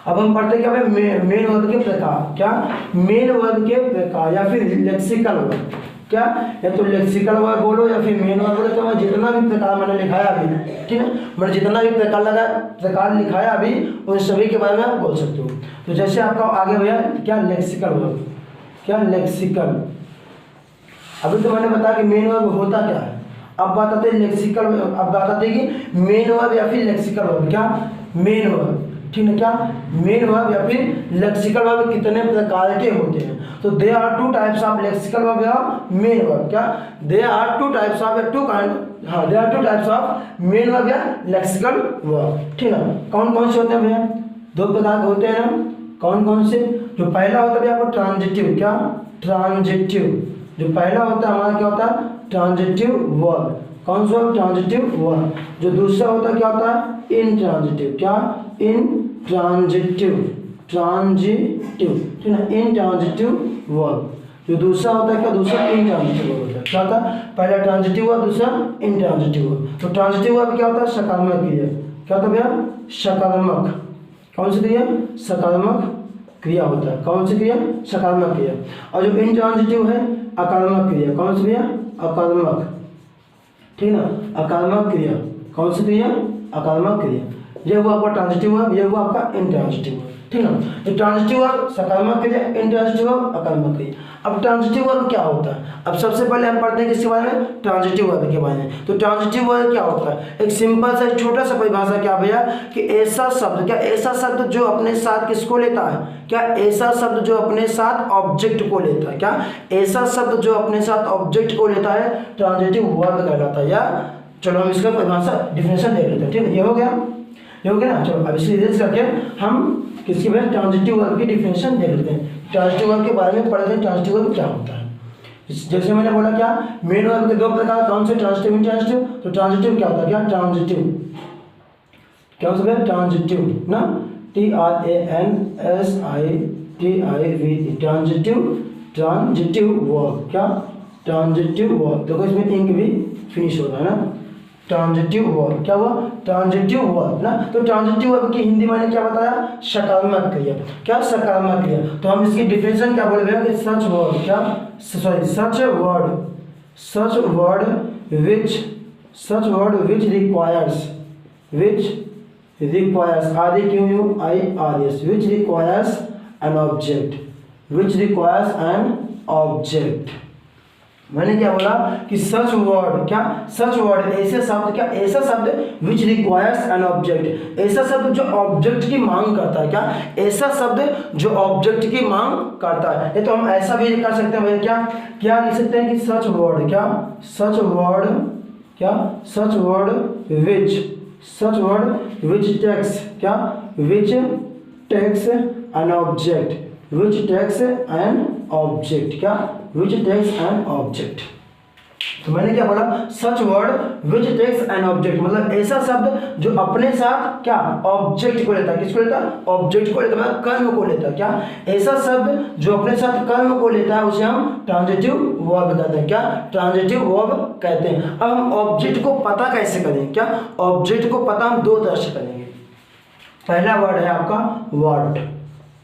Speaker 1: अब हम पढ़ते क्या भाई? मेन वर्ब के प्रकार। क्या? मेन वर्ब के प्रकार या फिर लेक्सिकल वर्ब। क्या? या तो लेक्सिकल वर्ब बोलो या फिर मेन वर्ब बोलो। तो मैं जितना भी प्रकार मैंने लिखाया अभी, ठीक है, मैंने जितना भी प्रकार लिखाया अभी, उन सभी के बारे में आप बोल सकते हो। तो जैसे आपका आगे भैया क्या? Lexical verb. क्या? लेक्सिकल। अभी तो मैंने बताया कि मेन वर्ब होता क्या है। अब बात आते हैं लेक्सिकल, अब बात आती है कि मेन वर्ब या फिर लेक्सिकल वर्ब। क्या? मेन वर्ब, ठीक है, क्या मेन वर्ब या फिर लेक्सिकल वर्ब कितने प्रकार के होते हैं। तो they are two types of lexical verb या मेन वर्ब। क्या? They are two types of, two kind, हाँ, they are two types of main verb या लेक्सिकल वर्ब, ठीक है। कौन कौन से होते हैं भैया? दो प्रकार के होते हैं ना। कौन कौन से? जो पहला होता है भैया आपको ट्रांजिटिव। क्या? ट्रांजिटिव। जो पहला होता है हमारा क्या होता है? Transitive verb. कौन सा? Transitive verb. जो दूसरा होता है क्या होता है? इनट्रांजिटिव। क्या? इनट्रांजिटिव, ट्रांजिटिव, ठीक है, इनट्रांजिटिव वर्ब। जो दूसरा होता है क्या? दूसरा इनट्रांजिटिव वर्ब होता है। क्या होता है? पहला ट्रांजिटिव वर्ब, दूसरा इनट्रांजिटिव वर्ब। तो ट्रांजिटिव वर्ब क्या होता है? सकारात्मक क्रिया। क्या होता है भैया? सकारात्मक। कौन सी क्रिया? सकारात्मक क्रिया होता है। कौन सी क्रिया? सकारात्मक क्रिया। और जो इनट्रांजिटिव है, अकारात्मक क्रिया। कौन सी भैया? अकर्मक, ठीक ना, अकर्मक क्रिया। कौन सी क्रिया? अकर्मक क्रिया। ये हुआ आपका ट्रांजिटिव वर्ब, ये हुआ आपका इंट्रांजिटिव वर्ब, ठीक ना। तो ट्रांजिटिव वर्ब सकर्मक क्रिया, इंट्रांजिटिव वर्ब अकर्मक क्रिया। अब ट्रांजिटिव वर्ब क्या होता है? अब सबसे पहले हम पढ़ते हैं किसके बारे में? ट्रांजिटिव वर्ब के बारे में। तो ट्रांजिटिव वर्ब क्या होता है? एक सिंपल सा छोटा सा परिभाषा क्या भैया, कि ऐसा शब्द, क्या ऐसा शब्द जो अपने साथ किसको लेता है? क्या ऐसा शब्द जो अपने साथ ऑब्जेक्ट को लेता है? क्या ऐसा शब्द जो अपने साथ ऑब्जेक्ट को लेता है ट्रांजिटिव वर्ब कहलाता है। या चलो हम इसका परिभाषा डिफिनेशन देख लेते हैं, ठीक है। ये हो गया ना। चलो अब इसे इरेज करके हम किसकी बारे? ट्रांजिटिव वर्ब की डिफिनेशन देख लेते हैं। ट्रांजिटिव वर्ब के बारे में पढ़ते हैं, ट्रांजिटिव वर्ब क्या होता है। जैसे मैंने बोला क्या, मेन वर्ब के दो प्रकार, कौन से? Transitive, intransitive. तो ट्रांजिटिव क्या होता है? क्या ट्रांजिटिव, क्या होता है? ट्रांजिटिव ना, TRANSITIV, ट्रांजिटिव वर्ब। क्या? Transitive verb. देखो इसमें इंक भी फिनिश होता है ना। ट्रांजिटिव वर्ब क्या हुआ? ट्रांजिटिव वर्ब ना। तो ट्रांजिटिव वर्ब की हिंदी मैंने क्या बताया? सकारात्मक क्रिया। क्या? सकारात्मक क्रिया। तो हम इसकी डिफिनेशन क्या बोले भैया? सच वर्ड, क्या sorry such word which requires REQUIRS which requires an object। मैंने क्या बोला कि सच वर्ड, क्या सच वर्ड, ऐसे शब्द, क्या ऐसा शब्द विच रिक्वायर्स एन ऑब्जेक्ट, ऐसा शब्द जो ऑब्जेक्ट की मांग करता है। क्या? ऐसा शब्द जो ऑब्जेक्ट की मांग करता है। ये तो हम ऐसा भी कर सकते हैं भैया, क्या लिख सकते हैं कि सच वर्ड, क्या सच वर्ड विच टेक्स, क्या विच टेक्स एन ऑब्जेक्ट, क्या विच टेक्स एन ऑब्जेक्ट। तो मैंने क्या बोला? Such word which takes an object, मतलब ऐसा शब्द जो अपने साथ क्या ऑब्जेक्ट को लेता है। किसको लेता है? ऑब्जेक्ट को लेता है, मतलब कर्म को लेता है। क्या? ऐसा शब्द जो अपने साथ कर्म को लेता है उसे हम ट्रांजिटिव वर्ब कहते हैं। क्या? ट्रांजिटिव वर्ब कहते हैं। अब हम ऑब्जेक्ट को पता कैसे करें? क्या ऑब्जेक्ट को पता हम दो तरह से करेंगे। पहला वर्ड है आपका व्हाट,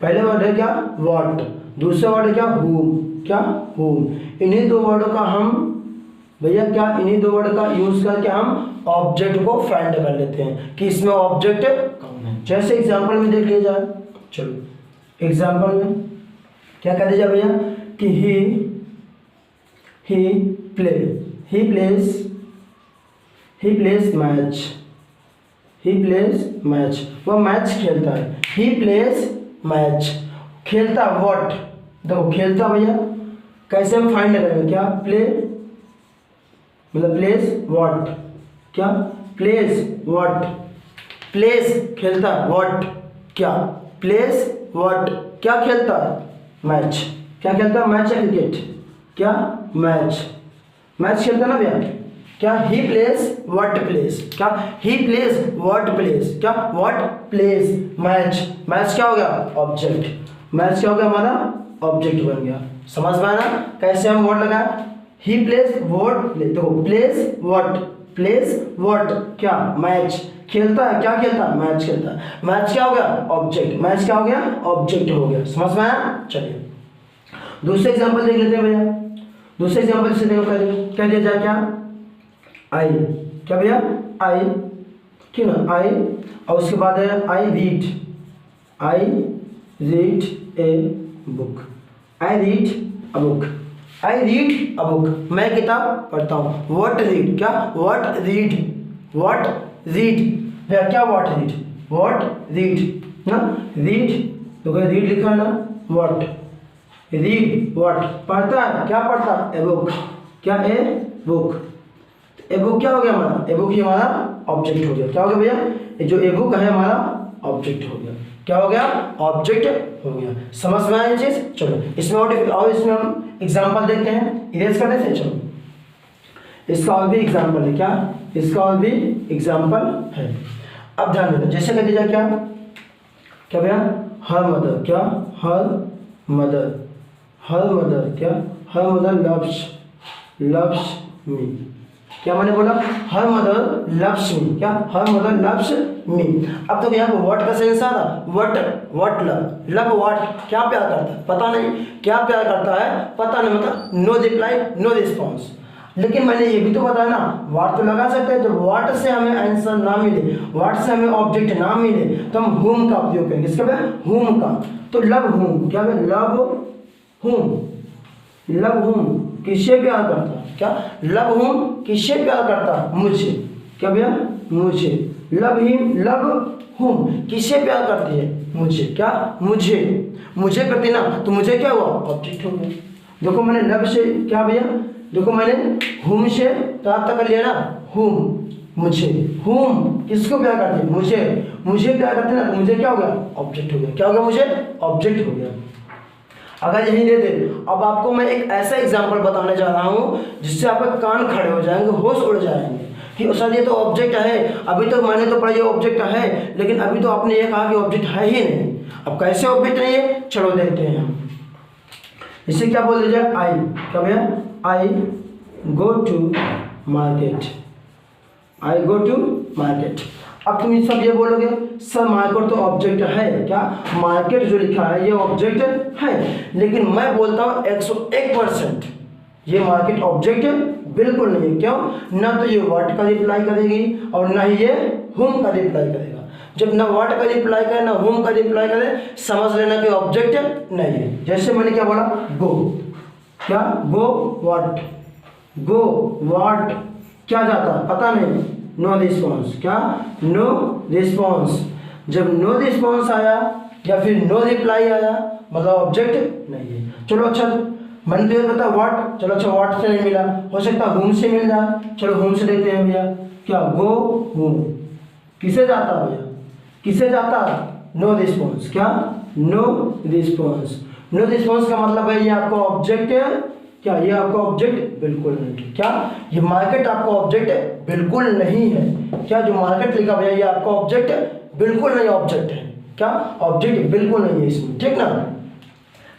Speaker 1: पहले वर्ड है क्या? व्हाट। दूसरा वर्ड है क्या? हूम, क्या हूम। इन्हीं दो वर्डों का हम भैया क्या, इन्हीं दो वर्ड का यूज करके हम ऑब्जेक्ट को फाइंड कर लेते हैं कि इसमें ऑब्जेक्ट कौन है। जैसे एग्जांपल में देख लिया जाए, चलो एग्जांपल में क्या कर दिया भैया कि ही प्लेज मैच, वह मैच खेलता है। ही प्लेज मैच, खेलता व्हाट, देखो खेलता भैया कैसे हम फाइंड करेंगे? क्या प्ले मतलब प्लेस व्हाट, क्या प्लेस व्हाट, प्लेस खेलता है, व्हाट क्या प्लेस व्हाट क्या खेलता है? मैच। क्या खेलता है? मैच या क्रिकेट? क्या मैच खेलता ना भैया। क्या ही प्लेस व्हाट प्लेस, क्या ही प्लेस व्हाट प्लेस, क्या व्हाट प्लेस मैच क्या हो गया? ऑब्जेक्ट। मैच क्या हो गया? हमारा ऑब्जेक्ट बन गया। समझ में आया ना कैसे हम वर्ड लगाए? ही प्लेस व्हाट, देखो प्लेस व्हाट क्या मैच खेलता है। क्या खेलता है? मैच खेलता है। मैच क्या हो गया? ऑब्जेक्ट। मैच क्या हो गया? ऑब्जेक्ट हो गया। समझ में आया? चलिए दूसरे एग्जांपल देख लेते हैं भैया। दूसरे एग्जांपल से देखो कह दिया जाए क्या आई, क्या भैया आई, ठीक ना आई, और उसके बाद है I read a book, I read a book, मैं किताब पढ़ता हूँ। व्हाट रीड, क्या व्हाट रीड भैया क्या व्हाट रीड ना, रीड तो क्या रीड लिखा है ना, व्हाट रीड व्हाट पढ़ता है। क्या पढ़ता है? ए बुक, क्या ए बुक। ए बुक क्या हो गया हमारा? ए बुक ही हमारा ऑब्जेक्ट हो गया। क्या हो गया भैया? ये जो ए बुक है हमारा ऑब्जेक्ट हो गया। क्या हो गया? ऑब्जेक्ट हो गया। समझ में आया ये चीज? चलो इसमें और इसमें हम एग्जांपल देखते हैं, इरेज कर देते हैं। चलो इसका और भी एग्जांपल है। क्या इसका और भी एग्जांपल है? अब ध्यान देना, जैसे कह दिया क्या भैया हर मदर, क्या हर मदर क्या हर मदर लव्स मी, क्या मैंने बोला? हर मदर लव्स मी, क्या हर मदर लव्स मी। अब तो यहाँ पे व्हाट का सेंस आ रहा, व्हाट लव व्हाट क्या प्यार करता है? पता नहीं। क्या प्यार करता है? पता नहीं, मतलब नो रिप्लाई नो रिस्पॉन्स। लेकिन मैंने ये भी तो बताया ना, व्हाट तो लगा सकते हैं। जब व्हाट से हमें आंसर ना मिले, व्हाट से हमें ऑब्जेक्ट ना मिले, तो हम whom का उपयोग करेंगे। इसका क्या, whom का। तो लव whom, क्या है, लव whom, लव whom किससे प्यार करता है, क्या, लव whom किससे प्यार करता है, मुझे, क्या भैया, मुझे। लव हिम, लव whom किससे प्यार करती है, मुझे, क्या, मुझे करती ना, तो मुझे क्या हुआ, ऑब्जेक्ट हो गया। देखो मैंने लव से क्या भैया, देखो मैंने whom से प्राप्त कर लिया ना, whom, मुझे, whom किसको प्यार करती है, मुझे प्यार करती है ना, तो मुझे क्या हो गया, ऑब्जेक्ट हो गया। क्या हो गया, मुझे ऑब्जेक्ट हो गया। अगर यही दे दे, अब आपको मैं एक ऐसा एग्जांपल बताने जा रहा हूँ जिससे आपके कान खड़े हो जाएंगे, होश उड़ जाएंगे कि सर ये तो ऑब्जेक्ट है, अभी तो मैंने तो पढ़ा ये ऑब्जेक्ट है, लेकिन अभी तो आपने ये कहा कि ऑब्जेक्ट है ही नहीं। अब कैसे ऑब्जेक्ट नहीं है, चलो देखते हैं हम। इसे क्या बोल दीजिए, आई, क्या भैया, I go to market, I go to market. अब तुम सब ये बोलोगे सर मार्केट तो ऑब्जेक्ट है, क्या, मार्केट जो लिखा है ये ऑब्जेक्ट है, लेकिन मैं बोलता हूँ 101% ये मार्केट ऑब्जेक्ट बिल्कुल नहीं है। क्यों, ना तो ये व्हाट का रिप्लाई करेगी और ना ही ये whom का रिप्लाई करेगा। जब ना व्हाट का रिप्लाई करे ना whom का रिप्लाई करे, समझ लेना कि ऑब्जेक्ट नहीं है। जैसे मैंने क्या बोला, गो, क्या, गो व्हाट, गो व्हाट क्या जाता, पता नहीं, नो रिस्पॉन्स, क्या, नो रिस्पॉन्स। जब नो रिस्पॉन्स आया या फिर नो रिप्लाई आया, मतलब ऑब्जेक्ट नहीं है। चलो अच्छा, मैंने तो ये पता व्हाट, चलो अच्छा व्हाट से नहीं मिला, हो सकता है whom से मिल जाए। चलो whom से देखते हैं भैया, क्या, गो whom किसे जाता भैया, किसे जाता, नो रिस्पॉन्स, क्या, नो रिस्पॉन्स। नो रिस्पॉन्स का मतलब है ये आपको ऑब्जेक्ट है, क्या, ये आपका ऑब्जेक्ट बिल्कुल नहीं है। क्या, ये मार्केट आपका ऑब्जेक्ट बिल्कुल नहीं है। क्या, जो मार्केट लिखा भैया ये आपका ऑब्जेक्ट बिल्कुल नहीं ऑब्जेक्ट है। क्या, ऑब्जेक्ट बिल्कुल नहीं है इसमें, ठीक ना।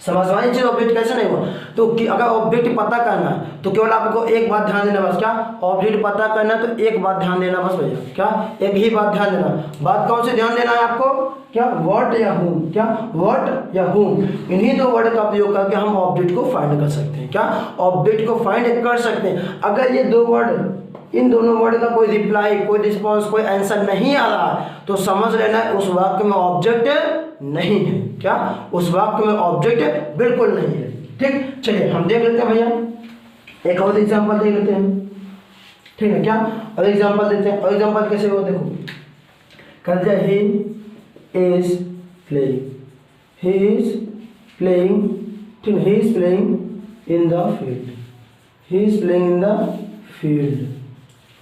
Speaker 1: समझवाई चीज ऑब्जेक्ट कैसे नहीं हुआ, तो अगर ऑब्जेक्ट पता करना है तो केवल आपको एक बात ध्यान देना बस, क्या, ऑब्जेक्ट पता करना है तो एक बात ध्यान देना बस भैया, क्या, एक ही बात ध्यान देना। बात कौन से ध्यान देना है आपको, क्या, व्हाट या whom, क्या, व्हाट या whom, इन्हीं दो वर्ड का उपयोग करके हम ऑब्जेक्ट को फाइंड कर सकते हैं। क्या, ऑब्जेक्ट को फाइंड कर सकते हैं। अगर ये दो वर्ड, इन दोनों वर्ड का कोई रिप्लाई, कोई रिस्पॉन्स, कोई आंसर नहीं आ रहा है तो समझ लेना उस वाक्य में ऑब्जेक्ट नहीं है। क्या, उस वाक्य में ऑब्जेक्ट बिल्कुल नहीं है। ठीक, चलिए हम देख लेते हैं भैया, एक और एग्जांपल देख लेते हैं, ठीक है, क्या, और एग्जांपल देते हैं। और एग्जांपल कैसे हो, देखो, कर दिया, he is playing, he is playing, ठीक, he is playing in the field, he is playing in the field.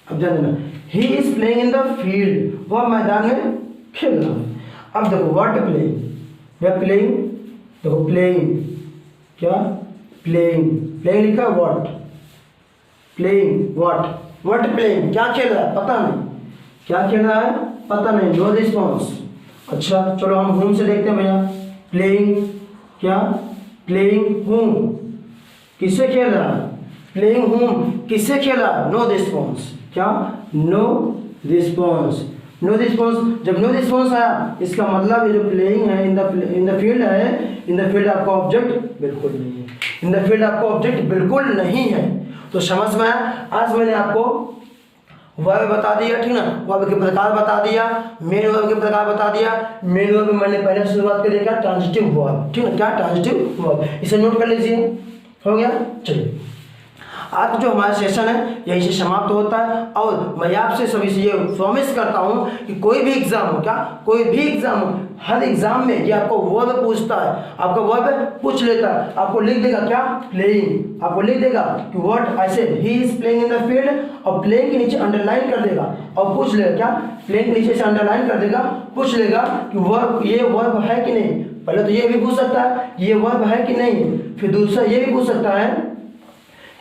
Speaker 1: अब जान लेना, he is playing in the field, वह मैदान में खेल रहा है। अब देखो व्हाट प्लेइंग, या प्लेइंग, देखो प्लेइंग, क्या, प्लेइंग, प्लेइंग लिखा है what, playing what, what playing, क्या खेल रहा है पता नहीं, क्या खेल रहा है पता नहीं, नो रिस्पॉन्स। अच्छा चलो हम whom से देखते हैं भैया, प्लेइंग, क्या, प्लेइंग whom किससे खेल रहा है, प्लेइंग whom किससे खेल रहा है, नो रिस्पॉन्स, क्या, नो रिस्पॉन्स, नो रिस्पॉन्स। जब नो रिस्पॉन्स आया इसका मतलब ये जो प्लेइंग है इन द फील्ड है, इन द फील्ड आपका ऑब्जेक्ट बिल्कुल नहीं है, इन द फील्ड आपका ऑब्जेक्ट बिल्कुल नहीं है। तो समझ में आया, आज मैंने आपको वर्ब बता दिया, ठीक ना, वर्ब के प्रकार बता दिया, मेन वर्ब के प्रकार बता दिया। मेन वर्ब में मैंने पहले शुरुआत कर दिया ट्रांजिटिव वर्ब, ठीक है, क्या, ट्रांजिटिव वर्ब, इसे नोट कर लीजिए, हो गया। चलिए आज जो हमारा सेशन है यहीं से समाप्त होता है, और मैं आपसे सभी से ये प्रॉमिस करता हूँ कि कोई भी एग्जाम हो, क्या, कोई भी एग्जाम हो, हर एग्जाम में ये आपको वर्ब पूछता है, आपका वर्ब पूछ लेता है, आपको लिख देगा क्या, प्लेइंग, आपको लिख देगा कि व्हाट, ऐसे ही is playing in the field, और प्लेइंग के नीचे अंडरलाइन कर देगा और पूछ लेगा, क्या, प्लेइंग के नीचे से अंडरलाइन कर देगा, पूछ लेगा कि वर्ब, ये वर्ब है कि नहीं। पहले तो ये भी पूछ सकता है ये वर्ब है कि नहीं, फिर दूसरा ये भी पूछ सकता है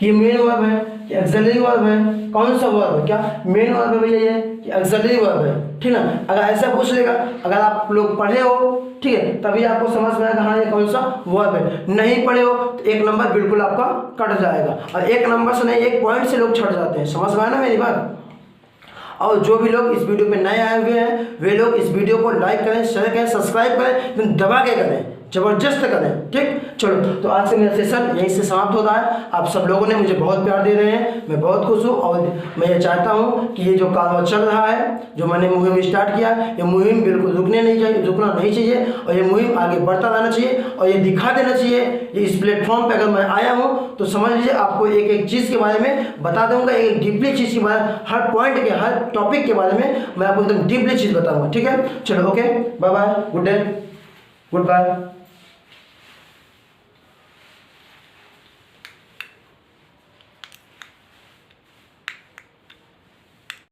Speaker 1: ये मेन वर्ब है कि ऑक्सिलरी वर्ब है, कौन सा वर्ब है, क्या, मेन वर्ब है भैया ये कि ऑक्सिलरी वर्ब है, ठीक ना। अगर ऐसा पूछ लेगा, अगर आप लोग पढ़े हो, ठीक है, तभी आपको समझ में आएगा हाँ ये कौन सा वर्ब है। नहीं पढ़े हो तो एक नंबर बिल्कुल आपका कट जाएगा, और एक नंबर से नहीं एक पॉइंट से लोग छट जाते हैं। समझ में आया ना मेरी बात। और जो भी लोग इस वीडियो पे नए आए हुए हैं वे लोग इस वीडियो को लाइक करें, शेयर करें, सब्सक्राइब करें, दबा के करें, जबरदस्त करें। ठीक, चलो तो आज से मेरा सेशन यहीं से समाप्त होता है। आप सब लोगों ने मुझे बहुत प्यार दे रहे हैं, मैं बहुत खुश हूँ और मैं ये चाहता हूँ कि ये जो कार्य चल रहा है, जो मैंने मुहिम स्टार्ट किया, ये मुहिम बिल्कुल रुकना नहीं चाहिए और ये मुहिम आगे बढ़ता रहना चाहिए और ये दिखा देना चाहिए। ये इस प्लेटफॉर्म पर अगर मैं आया हूँ तो समझ लीजिए आपको एक एक चीज़ के बारे में बता दूंगा, एक डीपली चीज़ के बारे में, हर पॉइंट के, हर टॉपिक के बारे में मैं आपको एकदम डीपली चीज़ बताऊंगा। ठीक है, चलो okay, bye bye, good day, good bye.